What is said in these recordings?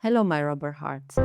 Hello, my rubber hearts.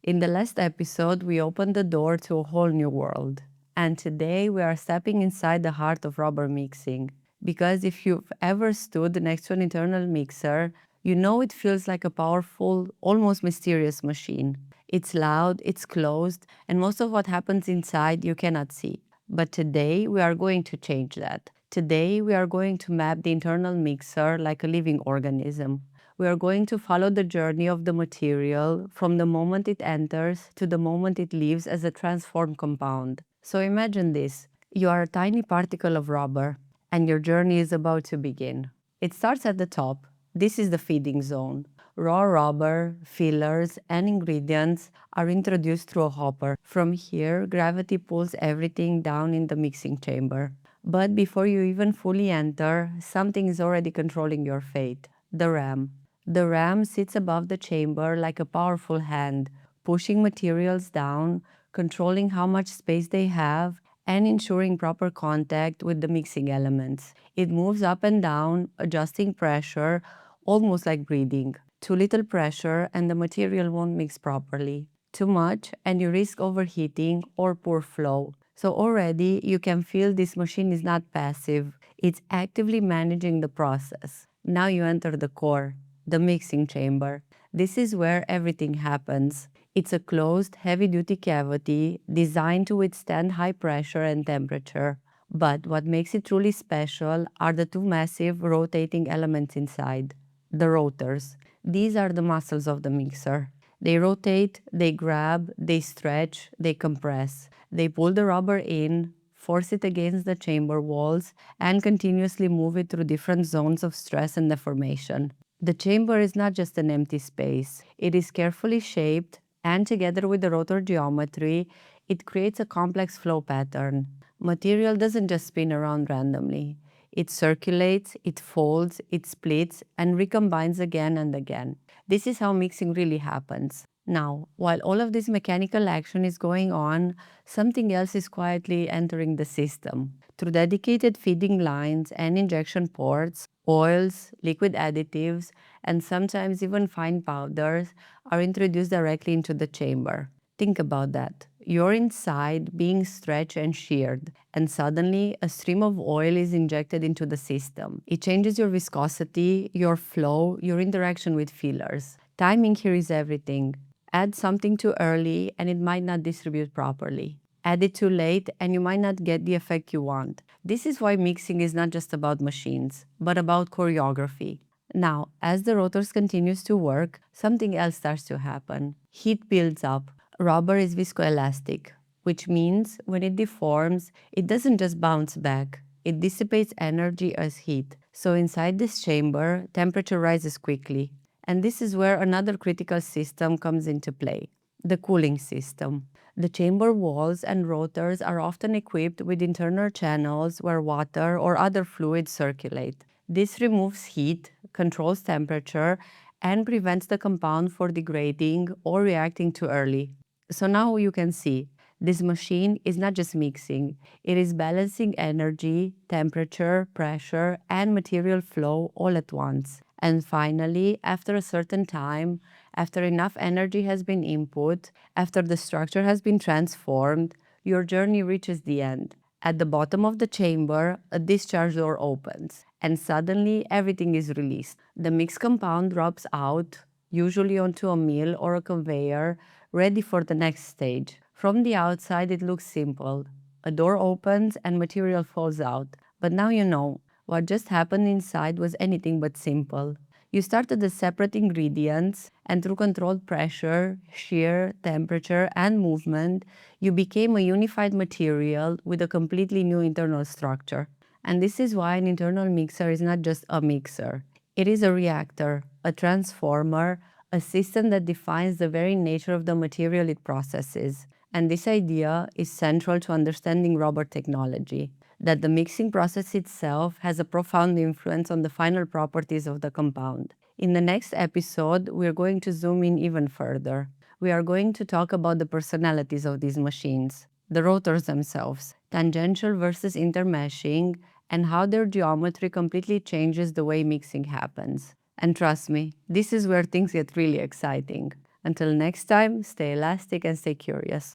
In the last episode, we opened the door to a whole new world. And today we are stepping inside the heart of rubber mixing. Because if you've ever stood next to an internal mixer, you know it feels like a powerful, almost mysterious machine. It's loud, it's closed, and most of what happens inside you cannot see. But today we are going to change that. Today we are going to map the internal mixer like a living organism. We are going to follow the journey of the material from the moment it enters to the moment it leaves as a transformed compound. So imagine this. You are a tiny particle of rubber, and your journey is about to begin. It starts at the top. This is the feeding zone. Raw rubber, fillers, and ingredients are introduced through a hopper. From here, gravity pulls everything down in the mixing chamber. But before you even fully enter, something is already controlling your fate. The ram. The ram sits above the chamber like a powerful hand, pushing materials down, controlling how much space they have, and ensuring proper contact with the mixing elements. It moves up and down, adjusting pressure, almost like breathing. Too little pressure and the material won't mix properly. Too much and you risk overheating or poor flow. So already you can feel this machine is not passive. It's actively managing the process. Now you enter the core, the mixing chamber. This is where everything happens. It's a closed, heavy-duty cavity designed to withstand high pressure and temperature. But what makes it truly special are the two massive rotating elements inside, the rotors. These are the muscles of the mixer. They rotate, they grab, they stretch, they compress. They pull the rubber in, force it against the chamber walls, and continuously move it through different zones of stress and deformation. The chamber is not just an empty space. It is carefully shaped, and together with the rotor geometry, it creates a complex flow pattern. Material doesn't just spin around randomly. It circulates, it folds, it splits, and recombines again and again. This is how mixing really happens. Now, while all of this mechanical action is going on, something else is quietly entering the system. Through dedicated feeding lines and injection ports, oils, liquid additives, and sometimes even fine powders are introduced directly into the chamber. Think about that. You're inside being stretched and sheared, and suddenly a stream of oil is injected into the system. It changes your viscosity, your flow, your interaction with fillers. Timing here is everything. Add something too early and it might not distribute properly. Add it too late and you might not get the effect you want. This is why mixing is not just about machines, but about choreography. Now, as the rotors continues to work, something else starts to happen. Heat builds up. Rubber is viscoelastic, which means when it deforms, it doesn't just bounce back. It dissipates energy as heat. So inside this chamber, temperature rises quickly. And this is where another critical system comes into play, the cooling system. The chamber walls and rotors are often equipped with internal channels where water or other fluids circulate. This removes heat, controls temperature, and prevents the compound from degrading or reacting too early. So now you can see, this machine is not just mixing, it is balancing energy, temperature, pressure, and material flow all at once. And finally, after a certain time, after enough energy has been input, after the structure has been transformed, your journey reaches the end. At the bottom of the chamber, a discharge door opens, and suddenly everything is released. The mixed compound drops out, usually onto a mill or a conveyor, ready for the next stage. From the outside, it looks simple. A door opens and material falls out. But now you know, what just happened inside was anything but simple. You started as separate ingredients, and through controlled pressure, shear, temperature, and movement, you became a unified material with a completely new internal structure. And this is why an internal mixer is not just a mixer. It is a reactor, a transformer, a system that defines the very nature of the material it processes. And this idea is central to understanding rubber technology, that the mixing process itself has a profound influence on the final properties of the compound. In the next episode, we're going to zoom in even further. We are going to talk about the personalities of these machines, the rotors themselves, tangential versus intermeshing, and how their geometry completely changes the way mixing happens. And trust me, this is where things get really exciting. Until next time, stay elastic and stay curious.